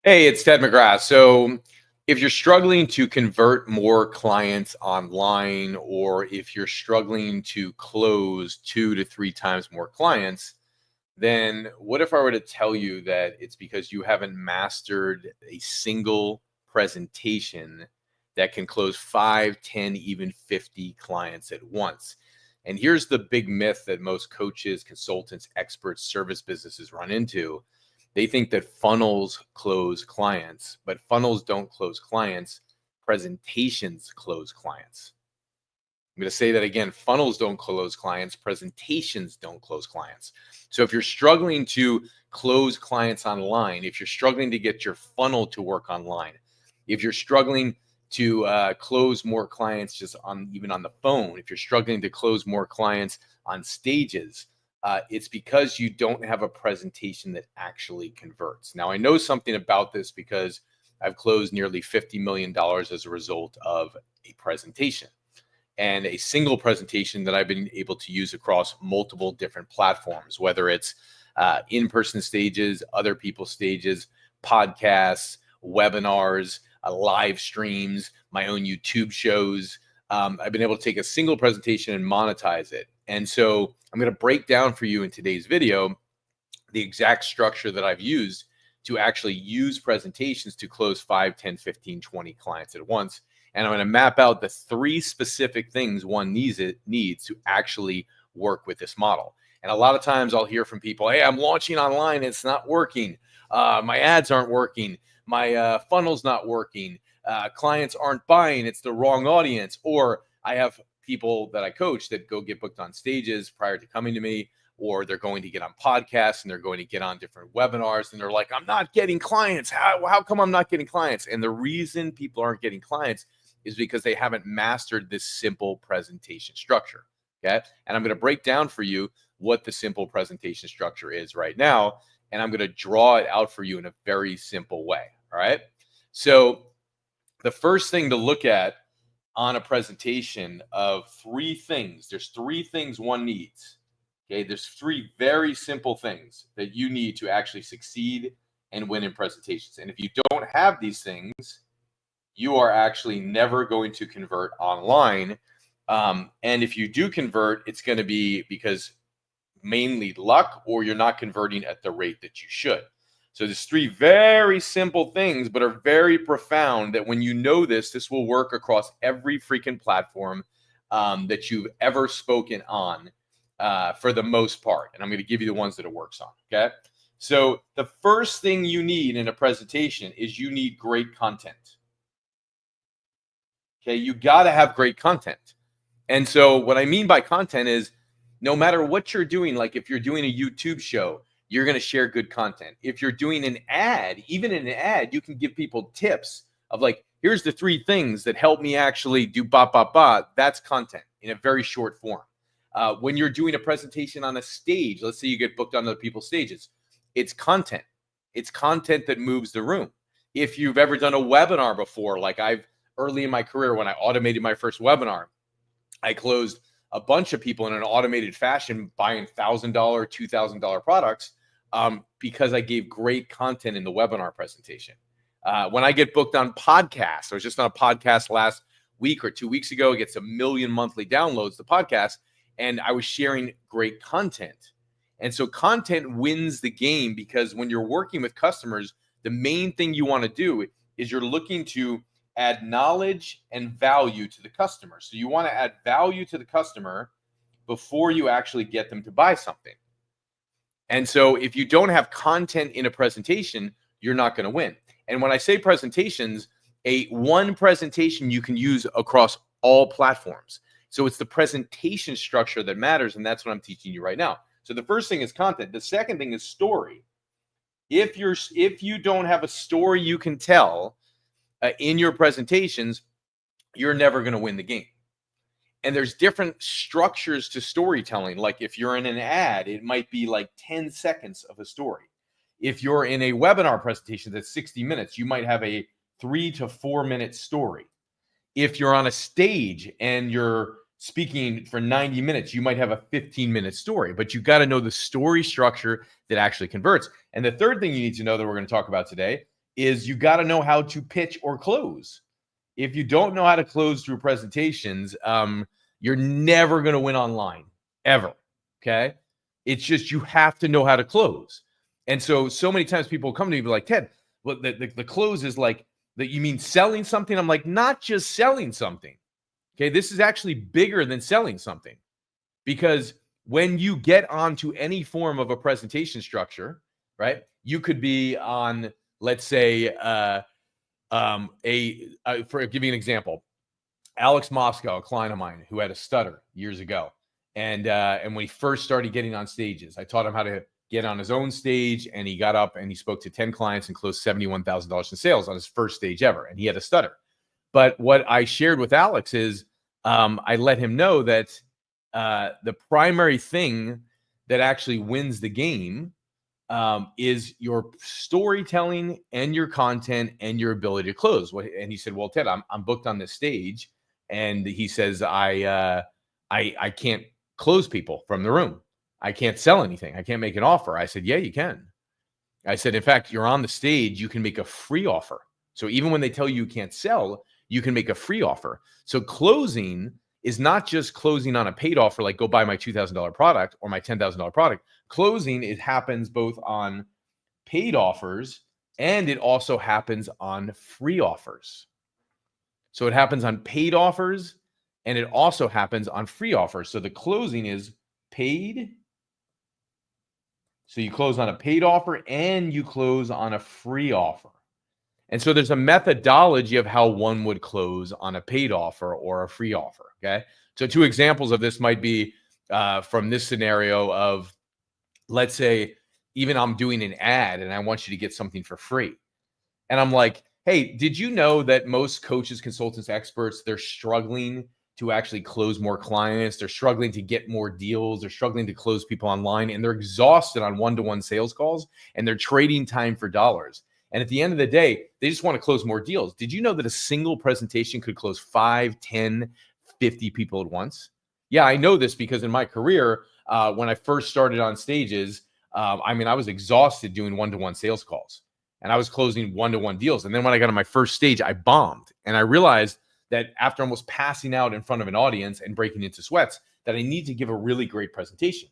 Hey, it's Ted McGrath. So, if you're struggling to convert more clients online, or if you're struggling to close 2 to 3 times more clients, then what if I were to tell you that it's because you haven't mastered a single presentation that can close 5, 10, even 50 clients at once? And here's the big myth that most coaches, consultants, experts, service businesses run into. They think that funnels close clients, but funnels don't close clients. Presentations close clients. I'm going to say that again. Funnels don't close clients. Presentations don't close clients. So if you're struggling to close clients online, if you're struggling to get your funnel to work online, if you're struggling to close more clients just on even on the phone, if you're struggling to close more clients on stages, it's because you don't have a presentation that actually converts. Now, I know something about this because I've closed nearly $50 million as a result of a presentation, and a single presentation that I've been able to use across multiple different platforms, whether it's in-person stages, other people's stages, podcasts, webinars, live streams, my own YouTube shows. I've been able to take a single presentation and monetize it. And so I'm going to break down for you in today's video the exact structure that I've used to actually use presentations to close 5, 10, 15, 20 clients at once. And I'm going to map out the 3 specific things one needs to actually work with this model. And a lot of times I'll hear from people, hey, I'm launching online, it's not working. My ads aren't working. My funnel's not working. Clients aren't buying. It's the wrong audience. Or I have people that I coach that go get booked on stages prior to coming to me, or they're going to get on podcasts and they're going to get on different webinars. And they're like, I'm not getting clients. How come I'm not getting clients? And the reason people aren't getting clients is because they haven't mastered this simple presentation structure. Okay. And I'm going to break down for you what the simple presentation structure is right now. And I'm going to draw it out for you in a very simple way. All right. So the first thing to look at on a presentation of 3 things, there's 3 things one needs. Okay. There's 3 very simple things that you need to actually succeed and win in presentations. And if you don't have these things, you are actually never going to convert online. And if you do convert, it's going to be because mainly luck, or you're not converting at the rate that you should. So there's 3 very simple things, but are very profound, that when you know this will work across every freaking platform that you've ever spoken on for the most part. And I'm going to give you the ones that it works on. Okay. So the first thing you need in a presentation is you need great content. Okay. You got to have great content. And so what I mean by content is, no matter what you're doing, like if you're doing a YouTube show, you're going to share good content. If you're doing an ad, even in an ad, you can give people tips of like, here's the 3 things that help me actually do ba, ba, ba. That's content in a very short form. When you're doing a presentation on a stage, let's say you get booked on other people's stages, it's content. It's content that moves the room. If you've ever done a webinar before, like early in my career, when I automated my first webinar, I closed a bunch of people in an automated fashion buying $1,000, $2,000 products because I gave great content in the webinar presentation. When I get booked on podcasts, I was just on a podcast last week or 2 weeks ago. It gets 1 million monthly downloads, the podcast, and I was sharing great content. And so content wins the game, because when you're working with customers, the main thing you want to do is you're looking to add knowledge and value to the customer. So you want to add value to the customer before you actually get them to buy something. And so if you don't have content in a presentation, you're not going to win. And when I say presentations, one presentation you can use across all platforms. So it's the presentation structure that matters, and that's what I'm teaching you right now. So the first thing is content. The second thing is story. If you don't have a story you can tell in your presentations, you're never going to win the game. And there's different structures to storytelling. Like if you're in an ad, it might be like 10 seconds of a story. If you're in a webinar presentation that's 60 minutes, you might have a 3 to 4 minute story. If you're on a stage and you're speaking for 90 minutes, you might have a 15-minute story, but you got to know the story structure that actually converts. And the third thing you need to know that we're going to talk about today is you got to know how to pitch or close. If you don't know how to close through presentations, you're never going to win online, ever. Okay. It's just you have to know how to close. And so many times people come to me and be like, Ted, well, the close is like, that you mean selling something? I'm like, not just selling something. Okay. This is actually bigger than selling something, because when you get onto any form of a presentation structure, right, you could be on, let's say, for give you an example, Alex Moscow, a client of mine who had a stutter years ago. And when he first started getting on stages, I taught him how to get on his own stage, and he got up and he spoke to 10 clients and closed $71,000 in sales on his first stage ever. And he had a stutter. But what I shared with Alex is I let him know that the primary thing that actually wins the game is your storytelling and your content and your ability to close. And he said, well, Ted, I'm booked on this stage. And he says, I can't close people from the room. I can't sell anything. I can't make an offer. I said, yeah, you can. I said, in fact, you're on the stage. You can make a free offer. So even when they tell you can't sell, you can make a free offer. So closing is not just closing on a paid offer, like go buy my $2,000 product or my $10,000 product. Closing, it happens both on paid offers and it also happens on free offers. So it happens on paid offers and it also happens on free offers. So the closing is paid. So you close on a paid offer and you close on a free offer. And so there's a methodology of how one would close on a paid offer or a free offer. Okay. So two examples of this might be from this scenario of, let's say, even I'm doing an ad and I want you to get something for free. And I'm like, hey, did you know that most coaches, consultants, experts, they're struggling to actually close more clients? They're struggling to get more deals. They're struggling to close people online, and they're exhausted on one-to-one sales calls, and they're trading time for dollars. And at the end of the day, they just want to close more deals. Did you know that a single presentation could close 5, 10, 50 people at once? Yeah, I know this because in my career, when I first started on stages, I was exhausted doing one-to-one sales calls, and I was closing one-to-one deals. And then when I got on my first stage, I bombed. And I realized that after almost passing out in front of an audience and breaking into sweats, that I need to give a really great presentation.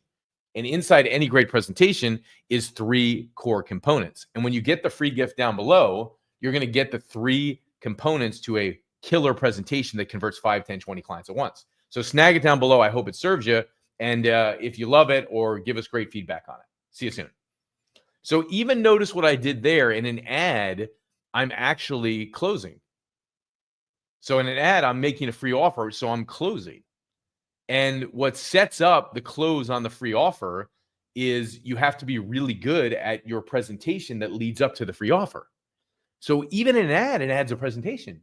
And inside any great presentation is 3 core components. And when you get the free gift down below, you're going to get the 3 components to a killer presentation that converts 5, 10, 20 clients at once. So snag it down below. I hope it serves you. And if you love it, or give us great feedback on it. See you soon. So even notice what I did there. In an ad, I'm actually closing. So in an ad, I'm making a free offer, so I'm closing. And what sets up the close on the free offer is you have to be really good at your presentation that leads up to the free offer. So even in an ad's a presentation.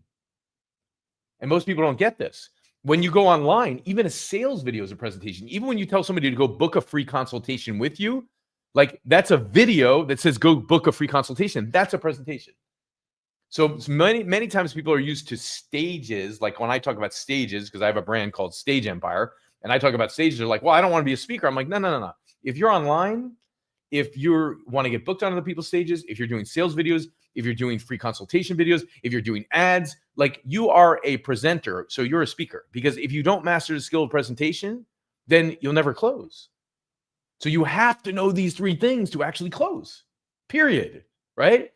And most people don't get this. When you go online, even a sales video is a presentation. Even when you tell somebody to go book a free consultation with you, like that's a video that says go book a free consultation. That's a presentation. So many times people are used to stages. Like when I talk about stages, because I have a brand called Stage Empire, and I talk about stages, they're like, well, I don't want to be a speaker. I'm like, no. If you're online, if you want to get booked on other people's stages, if you're doing sales videos, if you're doing free consultation videos, if you're doing ads, like you are a presenter. So you're a speaker, because if you don't master the skill of presentation, then you'll never close. So you have to know these 3 things to actually close, period, right?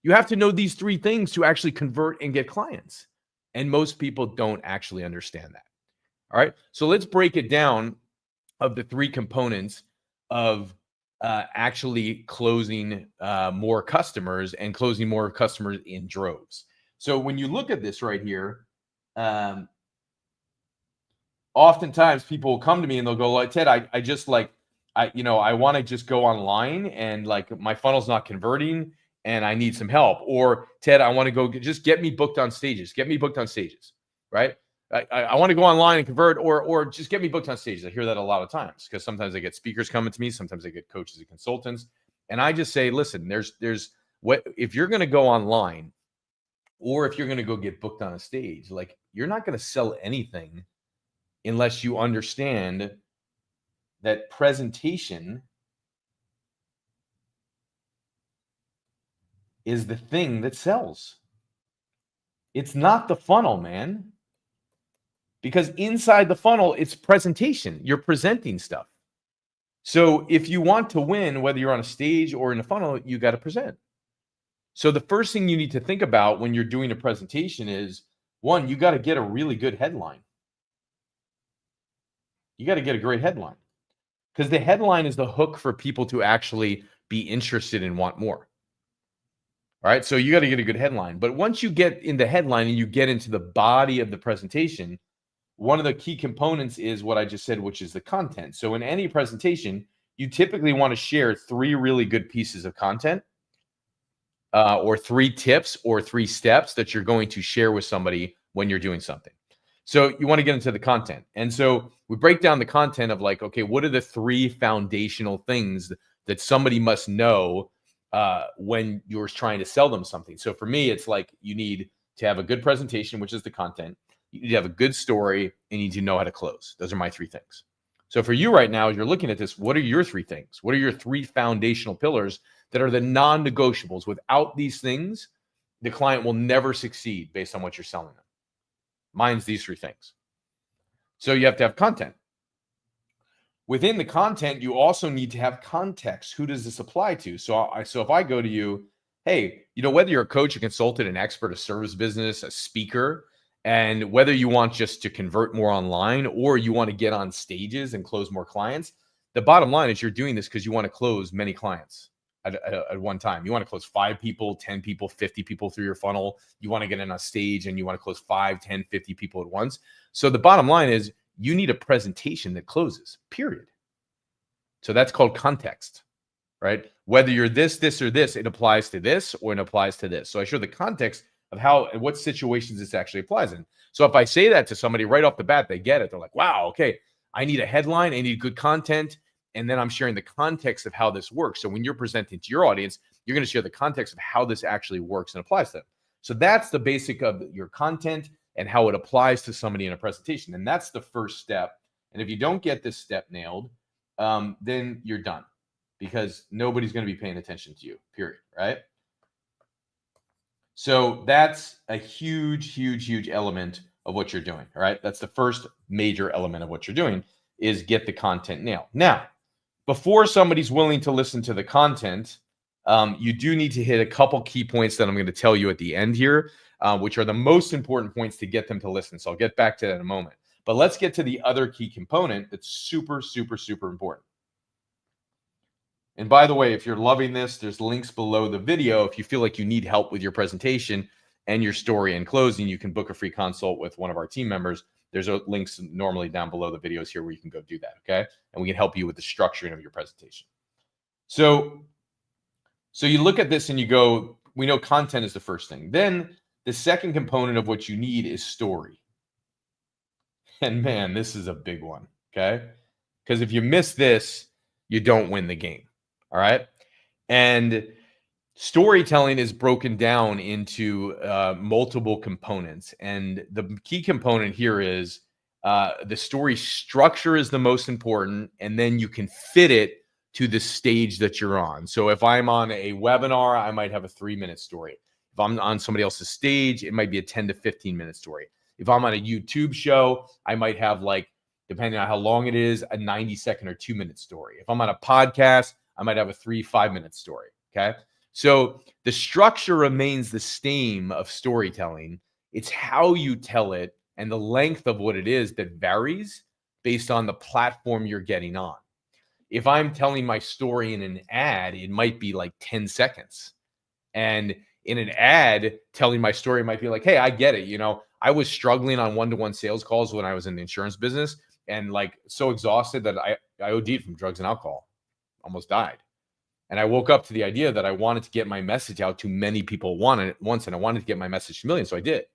You have to know these 3 things to actually convert and get clients. And most people don't actually understand that. All right. So let's break it down of the 3 components of actually closing more customers and closing more customers in droves. So when you look at this right here, oftentimes people will come to me and they'll go, like, Ted, I just like, I want to just go online and like my funnel's not converting and I need some help. Or Ted, I want to go just get me booked on stages. Get me booked on stages, right? I want to go online and convert, or just get me booked on stages. I hear that a lot of times because sometimes I get speakers coming to me, sometimes I get coaches and consultants, and I just say, listen, there's what if you're going to go online, or if you're going to go get booked on a stage, like you're not going to sell anything unless you understand that presentation is the thing that sells. It's not the funnel, man. Because inside the funnel, it's presentation. You're presenting stuff. So if you want to win, whether you're on a stage or in a funnel, you got to present. So the first thing you need to think about when you're doing a presentation is, one, you got to get a really good headline. You got to get a great headline, because the headline is the hook for people to actually be interested and want more. All right. So you got to get a good headline. But once you get in the headline and you get into the body of the presentation, one of the key components is what I just said, which is the content. So in any presentation, you typically want to share 3 really good pieces of content, or 3 tips or 3 steps that you're going to share with somebody when you're doing something. So you want to get into the content. And so we break down the content of like, okay, what are the 3 foundational things that somebody must know when you're trying to sell them something? So for me, it's like you need to have a good presentation, which is the content. You need to have a good story, and you need to know how to close. Those are my 3 things. So for you right now, as you're looking at this, what are your 3 things? What are your 3 foundational pillars that are the non-negotiables? Without these things, the client will never succeed based on what you're selling them. Mine's these 3 things. So you have to have content. Within the content, you also need to have context. Who does this apply to? So if I go to you, hey, whether you're a coach, a consultant, an expert, a service business, a speaker, and whether you want just to convert more online or you want to get on stages and close more clients, the bottom line is you're doing this because you want to close many clients at one time. You want to close 5 people, 10 people, 50 people through your funnel. You want to get in a stage and you want to close 5, 10, 50 people at once. So the bottom line is you need a presentation that closes, period. So that's called context, right? Whether you're this, or this, it applies to this or it applies to this. So I show the context of how and what situations this actually applies in. So if I say that to somebody right off the bat, they get it. They're like, wow, okay, I need a headline, I need good content, and then I'm sharing the context of how this works. So when you're presenting to your audience, you're going to share the context of how this actually works and applies to them. So that's the basic of your content and how it applies to somebody in a presentation. And that's the first step. And if you don't get this step nailed, then you're done, because nobody's going to be paying attention to you, period, right? So that's a huge, huge, huge element of what you're doing. All right. That's the first major element of what you're doing, is get the content nailed. Now, before somebody's willing to listen to the content, you do need to hit a couple key points that I'm going to tell you at the end here, which are the most important points to get them to listen. So I'll get back to that in a moment. But let's get to the other key component that's super, super, super important. And by the way, if you're loving this, there's links below the video. If you feel like you need help with your presentation and your story and closing, you can book a free consult with one of our team members. There's links normally down below the videos here where you can go do that, okay? And we can help you with the structuring of your presentation. So you look at this and you go, we know content is the first thing. Then the second component of what you need is story. And man, this is a big one, okay? Because if you miss this, you don't win the game. All right. And storytelling is broken down into multiple components. And the key component here is the story structure is the most important. And then you can fit it to the stage that you're on. So if I'm on a webinar, I might have a 3-minute story. If I'm on somebody else's stage, it might be a 10 to 15-minute story. If I'm on a YouTube show, I might have, like, depending on how long it is, a 90-second or 2-minute story. If I'm on a podcast, I might have a 3-5-minute story. Okay. So the structure remains the same of storytelling. It's how you tell it and the length of what it is that varies based on the platform you're getting on. If I'm telling my story in an ad, it might be like 10 seconds. And in an ad, telling my story might be like, hey, I get it. I was struggling on one-to-one sales calls when I was in the insurance business, and like so exhausted that I OD'd from drugs and alcohol, almost died. And I woke up to the idea that I wanted to get my message out to many people once, and I wanted to get my message to millions. So I did.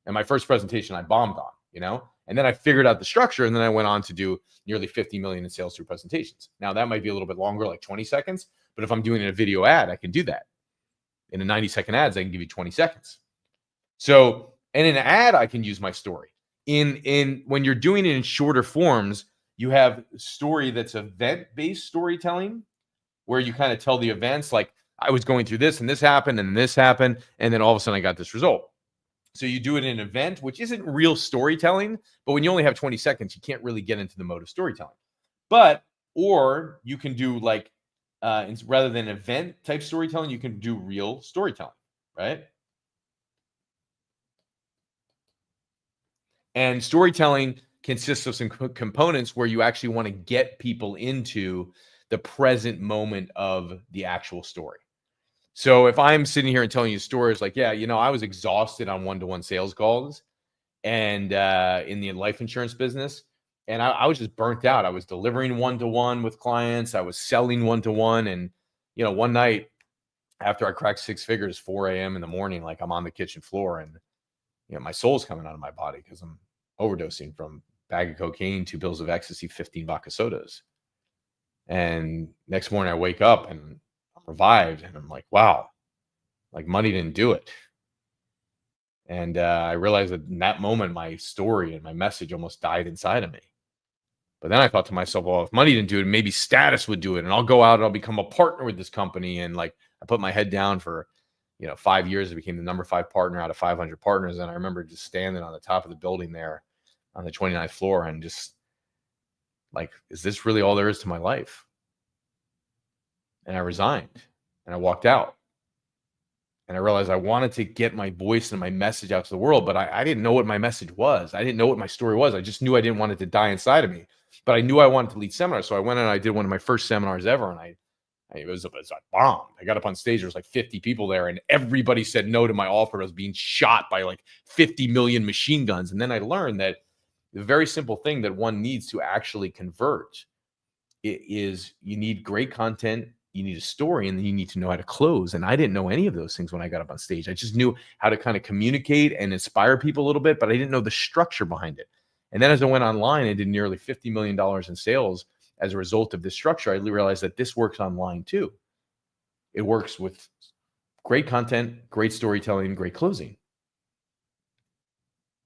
And my first presentation I bombed on, and then I figured out the structure, and then I went on to do nearly 50 million in sales through presentations. Now that might be a little bit longer, like 20 seconds, but if I'm doing a video ad, I can do that. In a 90-second ads, I can give you 20 seconds. So, and in an ad, I can use my story. When you're doing it in shorter forms, you have story that's event-based storytelling, where you kind of tell the events. Like I was going through this and this happened and this happened. And then all of a sudden I got this result. So you do it in an event, which isn't real storytelling, but when you only have 20 seconds, you can't really get into the mode of storytelling. Or you can do like, rather than event type storytelling, you can do real storytelling, right? And storytelling consists of some components where you actually want to get people into the present moment of the actual story. So if I'm sitting here and telling you stories like, yeah, I was exhausted on one-to-one sales calls and in the life insurance business, and I was just burnt out. I was delivering one-to-one with clients. I was selling one-to-one. And, one night after I cracked 6 figures, 4 a.m. in the morning, like I'm on the kitchen floor and, my soul's coming out of my body because I'm overdosing from bag of cocaine, 2 pills of ecstasy, 15 vodka sodas. And next morning I wake up and I'm revived and I'm like, wow, like money didn't do it. And I realized that in that moment, my story and my message almost died inside of me. But then I thought to myself, well, if money didn't do it, maybe status would do it. And I'll go out and I'll become a partner with this company. And like I put my head down for, 5 years. I became the number 5 partner out of 500 partners. And I remember just standing on the top of the building there on the 29th floor and just like, is this really all there is to my life? And I resigned and I walked out. And I realized I wanted to get my voice and my message out to the world, but I didn't know what my message was. I didn't know what my story was. I just knew I didn't want it to die inside of me, but I knew I wanted to lead seminars. So I went and I did one of my first seminars ever. And it was a bomb. I got up on stage. There was like 50 people there and everybody said no to my offer. I was being shot by like 50 million machine guns. And then I learned that the very simple thing that one needs to actually convert is you need great content, you need a story, and then you need to know how to close. And I didn't know any of those things when I got up on stage. I just knew how to kind of communicate and inspire people a little bit, but I didn't know the structure behind it. And then as I went online and did nearly $50 million in sales as a result of this structure, I realized that this works online too. It works with great content, great storytelling, great closing.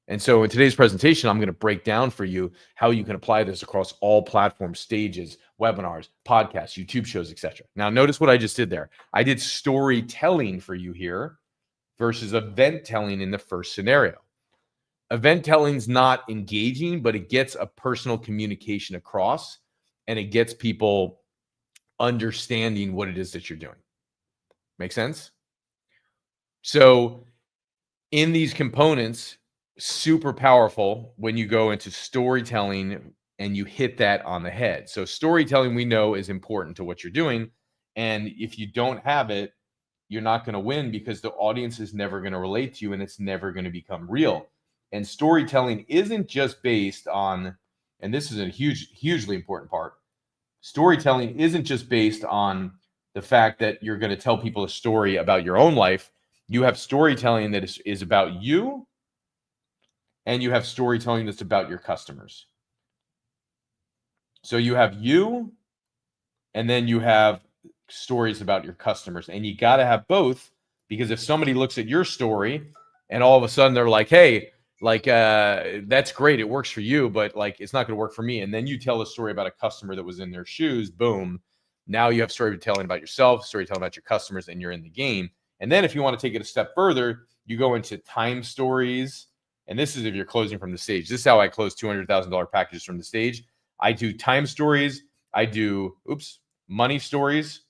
And so in today's presentation, I'm going to break down for you how you can apply this across all platform stages, webinars, podcasts, YouTube shows, etc. Now, notice what I just did there. I did storytelling for you here versus event telling in the first scenario. Event telling is not engaging, but it gets a personal communication across and it gets people understanding what it is that you're doing. Make sense? So in these components, super powerful when you go into storytelling and you hit that on the head. So storytelling, we know, is important to what you're doing. And if you don't have it, you're not going to win because the audience is never going to relate to you and it's never going to become real. And storytelling isn't just based on, and this is a hugely important part. Storytelling isn't just based on the fact that you're going to tell people a story about your own life. You have storytelling that is about you, and you have storytelling that's about your customers. So you have you, and then you have stories about your customers. And you got to have both, because if somebody looks at your story and all of a sudden they're like, hey, like, that's great, it works for you, but like, it's not going to work for me. And then you tell a story about a customer that was in their shoes, boom. Now you have storytelling about yourself, storytelling about your customers, and you're in the game. And then if you want to take it a step further, you go into time stories. And this is if you're closing from the stage. This is how I close $200,000 packages from the stage. I do time stories. I do, money stories.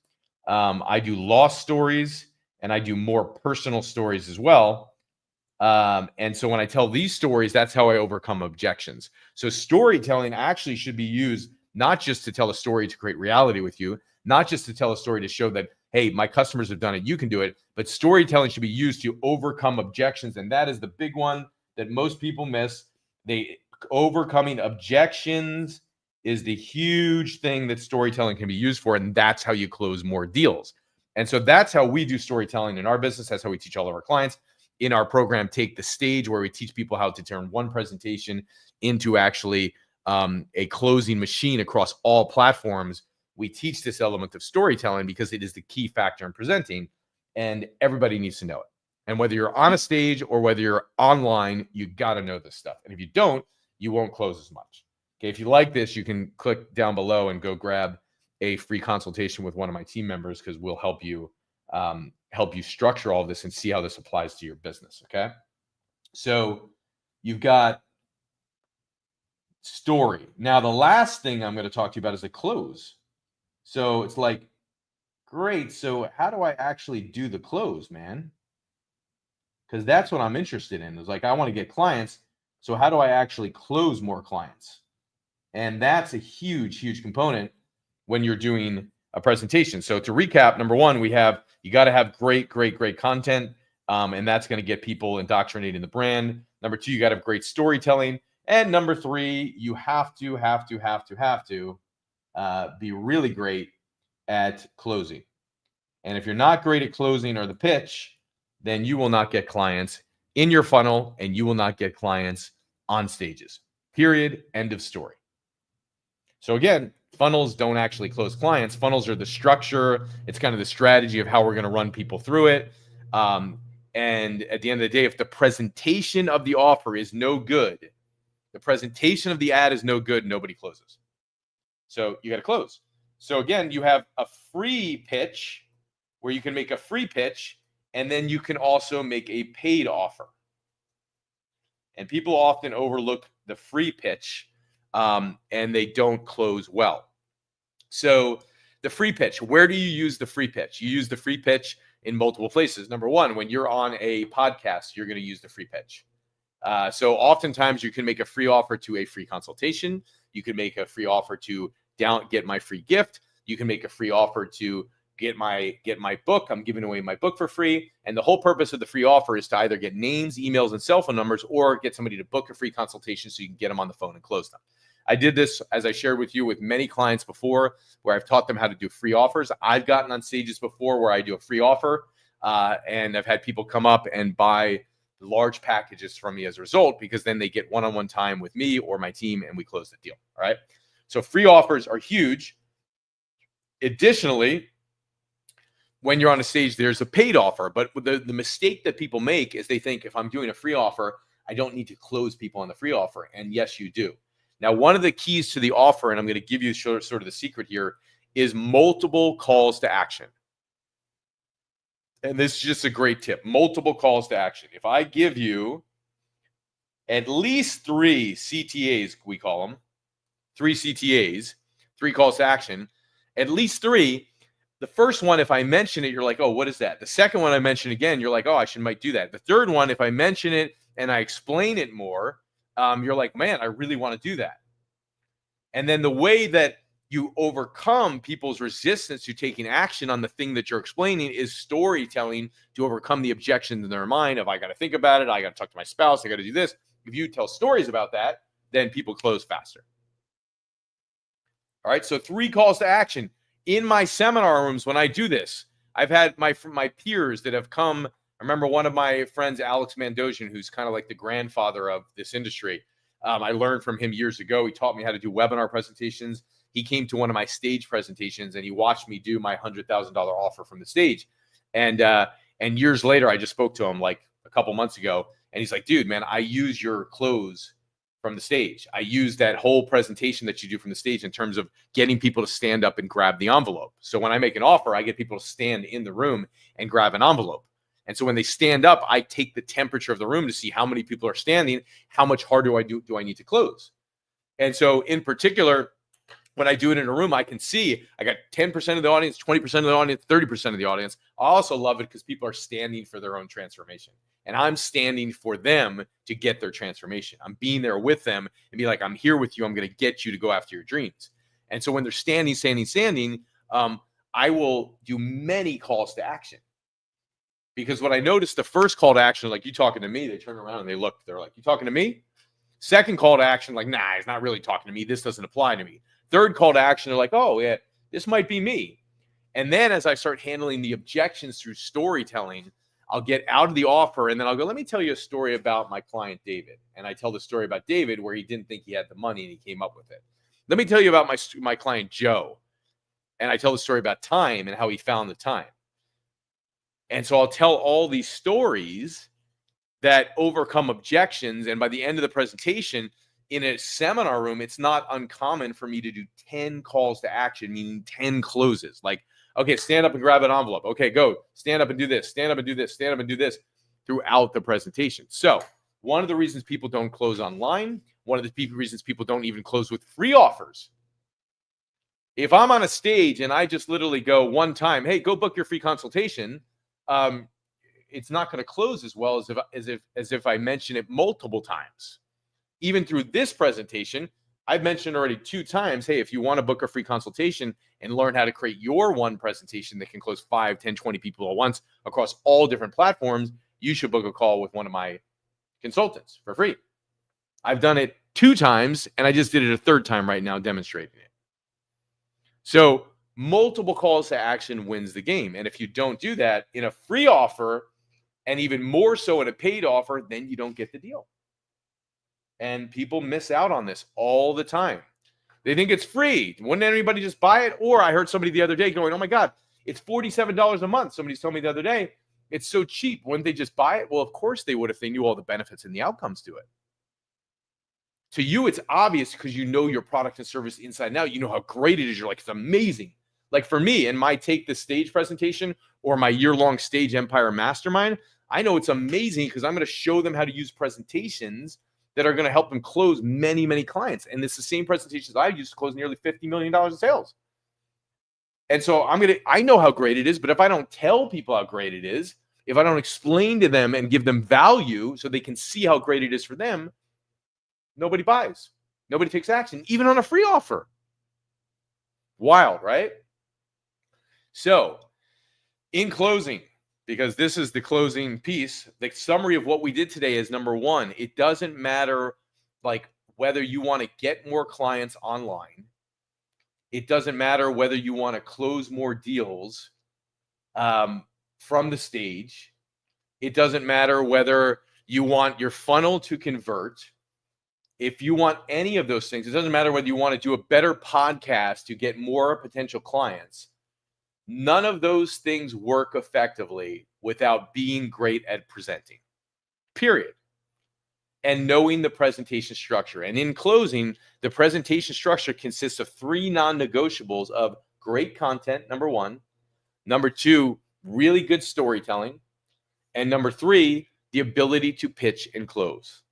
I do loss stories. And I do more personal stories as well. And so when I tell these stories, that's how I overcome objections. So storytelling actually should be used not just to tell a story to create reality with you, not just to tell a story to show that, hey, my customers have done it, you can do it, but storytelling should be used to overcome objections. And that is the big one that most people miss. Overcoming objections is the huge thing that storytelling can be used for. And that's how you close more deals. And so that's how we do storytelling in our business. That's how we teach all of our clients. In our program, Take the Stage, where we teach people how to turn one presentation into actually a closing machine across all platforms. We teach this element of storytelling because it is the key factor in presenting, and everybody needs to know it. And whether you're on a stage or whether you're online, you got to know this stuff. And if you don't, you won't close as much. Okay, if you like this, you can click down below and go grab a free consultation with one of my team members, because we'll help you help you structure all of this and see how this applies to your business. Okay. So you've got story. Now, the last thing I'm going to talk to you about is a close. So it's like, great. So how do I actually do the close, man? Because that's what I'm interested in. Is like, I want to get clients. So how do I actually close more clients? And that's a huge, huge component when you're doing a presentation. So to recap, number one, you got to have great content. And that's going to get people indoctrinated in the brand. Number two, you got to have great storytelling. And number three, you have to be really great at closing. And if you're not great at closing or the pitch, then you will not get clients in your funnel and you will not get clients on stages. Period. End of story. So again, funnels don't actually close clients. Funnels are the structure. It's kind of the strategy of how we're going to run people through it. And at the end of the day, if the presentation of the offer is no good, the presentation of the ad is no good, nobody closes. So you got to close. So again, you have a free pitch where you can make a free pitch, and then you can also make a paid offer. And people often overlook the free pitch, and they don't close well. So the free pitch, where do you use the free pitch? You use the free pitch in multiple places. Number one, when you're on a podcast, you're going to use the free pitch. So oftentimes you can make a free offer to a free consultation. You can make a free offer to get my free gift. You can make a free offer to get my book. I'm giving away my book for free. And the whole purpose of the free offer is to either get names, emails, and cell phone numbers, or get somebody to book a free consultation so you can get them on the phone and close them. I did this, as I shared with you, with many clients before, where I've taught them how to do free offers. I've gotten on stages before where I do a free offer, and I've had people come up and buy large packages from me as a result, because then they get one-on-one time with me or my team and we close the deal. All right. So free offers are huge. Additionally, when you're on a stage, there's a paid offer. But the mistake that people make is they think, if I'm doing a free offer, I don't need to close people on the free offer. And yes, you do. Now, one of the keys to the offer, and I'm going to give you sort of the secret here, is multiple calls to action. And this is just a great tip. Multiple calls to action. If I give you at least 3 CTAs, we call them, 3 CTAs, 3 calls to action, at least 3. The first one, if I mention it, you're like, oh, what is that? The second one I mention again, you're like, oh, might do that. The third one, if I mention it and I explain it more, you're like, man, I really want to do that. And then the way that you overcome people's resistance to taking action on the thing that you're explaining is storytelling to overcome the objections in their mind of, I got to think about it. I got to talk to my spouse. I got to do this. If you tell stories about that, then people close faster. All right. So 3 calls to action. In my seminar rooms, when I do this, I've had my peers that have come. I remember one of my friends, Alex Mandossian, who's kind of like the grandfather of this industry. I learned from him years ago. He taught me how to do webinar presentations. He came to one of my stage presentations and he watched me do my $100,000 offer from the stage. And years later, I just spoke to him like a couple months ago, and he's like, dude, man, I use your close from the stage. I use that whole presentation that you do from the stage in terms of getting people to stand up and grab the envelope. So when I make an offer, I get people to stand in the room and grab an envelope. And so when they stand up, I take the temperature of the room to see how many people are standing, how much harder do I need to close. And so in particular, when I do it in a room, I can see I got 10% of the audience, 20% of the audience, 30% of the audience. I also love it because people are standing for their own transformation. And I'm standing for them to get their transformation. I'm being there with them and be like, I'm here with you. I'm going to get you to go after your dreams. And so when they're standing, I will do many calls to action. Because what I noticed, the first call to action, like, you talking to me, they turn around and they look, they're like, you talking to me? Second call to action, like, nah, he's not really talking to me. This doesn't apply to me. Third call to action, they're like, oh, yeah, this might be me. And then as I start handling the objections through storytelling, I'll get out of the offer and then I'll go, let me tell you a story about my client, David. And I tell the story about David where he didn't think he had the money and he came up with it. Let me tell you about my client, Joe. And I tell the story about time and how he found the time. And so I'll tell all these stories that overcome objections. And by the end of the presentation, in a seminar room, it's not uncommon for me to do 10 calls to action, meaning 10 closes. Like Okay, stand up and grab an envelope. Okay, go. Stand up and do this. Stand up and do this. Stand up and do this throughout the presentation. So one of the reasons people don't close online, one of the reasons people don't even close with free offers. If I'm on a stage and I just literally go one time, hey, go book your free consultation, it's not going to close as well as if I mention it multiple times. Even through this presentation, I've mentioned already 2 times, hey, if you want to book a free consultation and learn how to create your one presentation that can close 5, 10, 20 people at once across all different platforms, you should book a call with one of my consultants for free. I've done it 2 times, and I just did it a 3rd time right now demonstrating it. So multiple calls to action wins the game. And if you don't do that in a free offer, and even more so in a paid offer, then you don't get the deal. And people miss out on this all the time. They think it's free. Wouldn't anybody just buy it? Or I heard somebody the other day going, oh my God, it's $47 a month. Somebody's told me the other day, it's so cheap. Wouldn't they just buy it? Well, of course they would if they knew all the benefits and the outcomes to it. To you, it's obvious because you know your product and service inside and out. You know how great it is. You're like, it's amazing. Like for me, in my Take the Stage presentation or my year-long Stage Empire Mastermind, I know it's amazing because I'm going to show them how to use presentations that are going to help them close many, many clients. And it's the same presentations I used to close nearly $50 million in sales. And so I know how great it is, but if I don't tell people how great it is, if I don't explain to them and give them value so they can see how great it is for them, nobody buys. Nobody takes action, even on a free offer. Wild, right? So, in closing, because this is the closing piece, the summary of what we did today is number 1, it doesn't matter like whether you want to get more clients online. It doesn't matter whether you want to close more deals from the stage. It doesn't matter whether you want your funnel to convert. If you want any of those things, it doesn't matter whether you want to do a better podcast to get more potential clients. None of those things work effectively without being great at presenting, period. And knowing the presentation structure. And in closing, the presentation structure consists of 3 non-negotiables of great content, number 1. Number 2, really good storytelling. And number 3, the ability to pitch and close.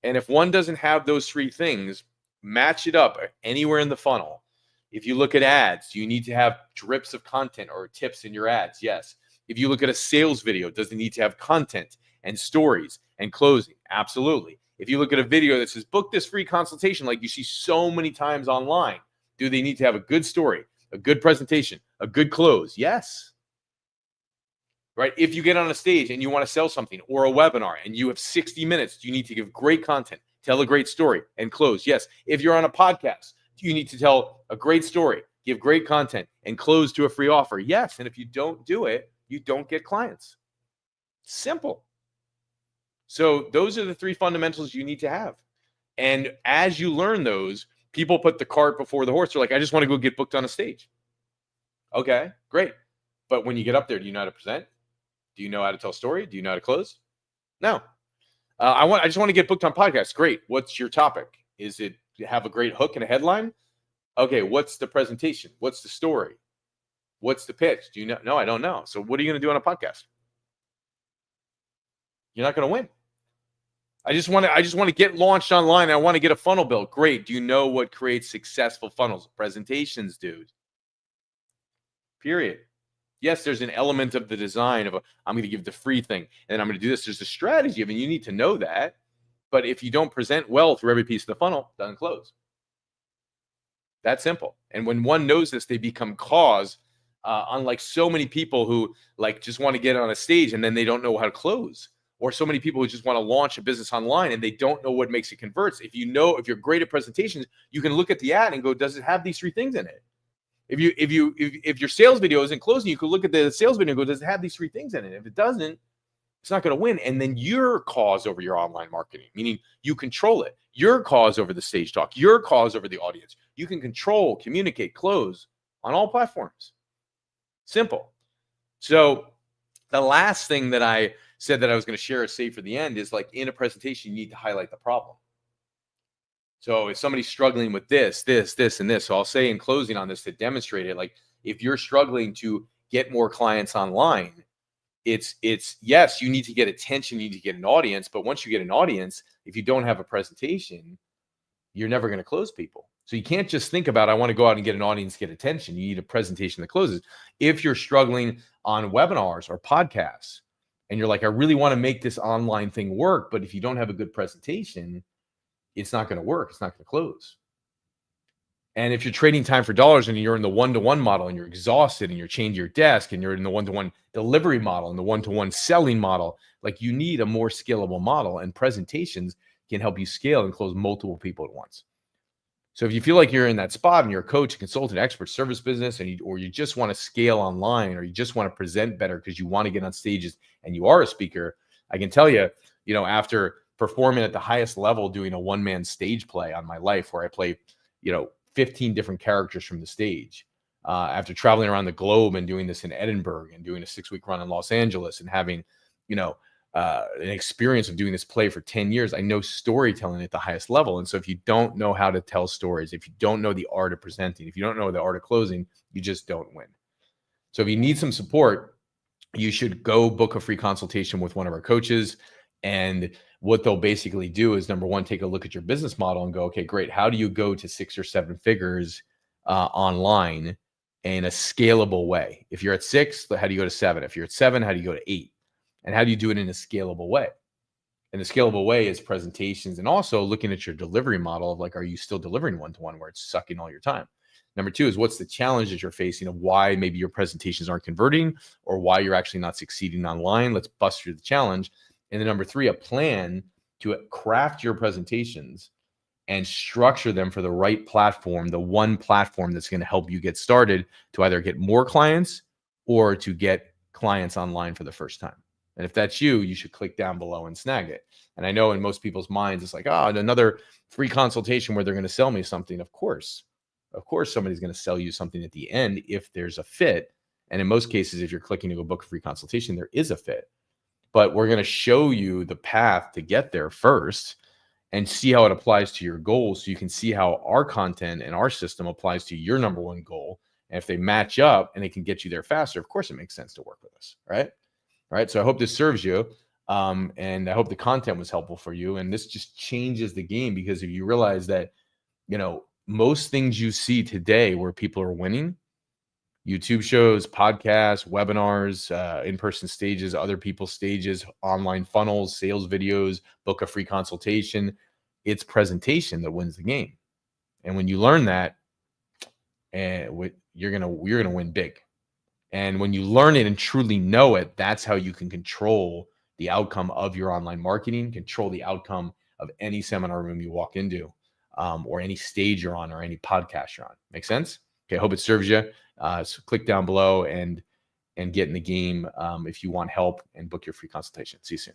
And if one doesn't have those 3 things, match it up anywhere in the funnel. If you look at ads, do you need to have drips of content or tips in your ads? Yes. If you look at a sales video, does it need to have content and stories and closing? Absolutely. If you look at a video that says, book this free consultation, like you see so many times online, do they need to have a good story, a good presentation, a good close? Yes. Right? If you get on a stage and you want to sell something or a webinar and you have 60 minutes, you need to give great content, tell a great story, and close. Yes. If you're on a podcast, you need to tell a great story, give great content, and close to a free offer. Yes. And if you don't do it, you don't get clients. Simple. So those are the 3 fundamentals you need to have. And as you learn those, people put the cart before the horse. They're like, I just want to go get booked on a stage. Okay, great. But when you get up there, do you know how to present? Do you know how to tell a story? Do you know how to close? No. I just want to get booked on podcasts. Great. What's your topic? Is it have a great hook and a headline? Okay, what's the presentation? What's the story? What's the pitch? Do you know? No, I don't know. So what are you going to do on a podcast? You're not going to win. I just want to get launched online. I want to get a funnel built. Great. Do you know what creates successful funnels? Presentations, dude. Period. Yes, there's an element of the design of I'm going to give the free thing and then I'm going to do this. There's a strategy. I mean, you need to know that. But if you don't present well through every piece of the funnel, it doesn't close. That simple. And when one knows this, they become cause. Unlike so many people who like just want to get on a stage and then they don't know how to close. Or so many people who just want to launch a business online and they don't know what makes it converts. If you're great at presentations, you can look at the ad and go, does it have these 3 things in it? If your sales video isn't closing, you could look at the sales video and go, does it have these 3 things in it? If it doesn't, it's not going to win. And then your cause over your online marketing, meaning you control it. Your cause over the stage talk, your cause over the audience. You can control, communicate, close on all platforms. Simple. So the last thing that I said that I was going to share or save for the end is like in a presentation, you need to highlight the problem. So if somebody's struggling with this, and this, so I'll say in closing on this to demonstrate it, like If you're struggling to get more clients online, it's yes, you need to get attention, you need to get an audience, but once you get an audience, if you don't have a presentation, you're never going to close people. So you can't just think about, I want to go out and get an audience, get attention. You need a presentation that closes. If you're struggling on webinars or podcasts and you're like, I really want to make this online thing work, but if you don't have a good presentation, it's not going to work. It's not going to close. And if you're trading time for dollars and you're in the one-to-one model and you're exhausted and you're chained to your desk and you're in the one-to-one delivery model and the one-to-one selling model, like you need a more scalable model, and presentations can help you scale and close multiple people at once. So if you feel like you're in that spot and you're a coach, a consultant, expert, service business, and or you just want to scale online, or you just want to present better because you want to get on stages and you are a speaker, I can tell you, after performing at the highest level, doing a one-man stage play on my life where I play, 15 different characters from the stage, after traveling around the globe and doing this in Edinburgh and doing a 6-week run in Los Angeles and having, an experience of doing this play for 10 years, I know storytelling at the highest level. And so if you don't know how to tell stories, if you don't know the art of presenting, if you don't know the art of closing, you just don't win. So if you need some support, you should go book a free consultation with one of our coaches. And what they'll basically do is, number one, take a look at your business model and go, okay, great. How do you go to 6 or 7 figures online in a scalable way? If you're at 6, how do you go to 7? If you're at 7, how do you go to 8? And how do you do it in a scalable way? And the scalable way is presentations, and also looking at your delivery model of like, are you still delivering one-to-one where it's sucking all your time? Number 2 is, what's the challenge that you're facing of why maybe your presentations aren't converting or why you're actually not succeeding online? Let's bust through the challenge. And then number 3, a plan to craft your presentations and structure them for the right platform, the one platform that's going to help you get started to either get more clients or to get clients online for the first time. And if that's you, you should click down below and snag it. And I know in most people's minds, it's like, another free consultation where they're going to sell me something. Of course, somebody's going to sell you something at the end if there's a fit. And in most cases, if you're clicking to go book a free consultation, there is a fit. But we're going to show you the path to get there first and see how it applies to your goals, so you can see how our content and our system applies to your number one goal. And if they match up and it can get you there faster, of course, it makes sense to work with us, right? All right. So I hope this serves you. And I hope the content was helpful for you. And this just changes the game, because if you realize that, most things you see today where people are winning, YouTube shows, podcasts, webinars, in-person stages, other people's stages, online funnels, sales videos, book a free consultation, it's presentation that wins the game. And when you learn that, you're gonna win big. And when you learn it and truly know it, that's how you can control the outcome of your online marketing, control the outcome of any seminar room you walk into, or any stage you're on, or any podcast you're on. Make sense? Okay, I hope it serves you. So click down below and get in the game if you want help, and book your free consultation. See you soon.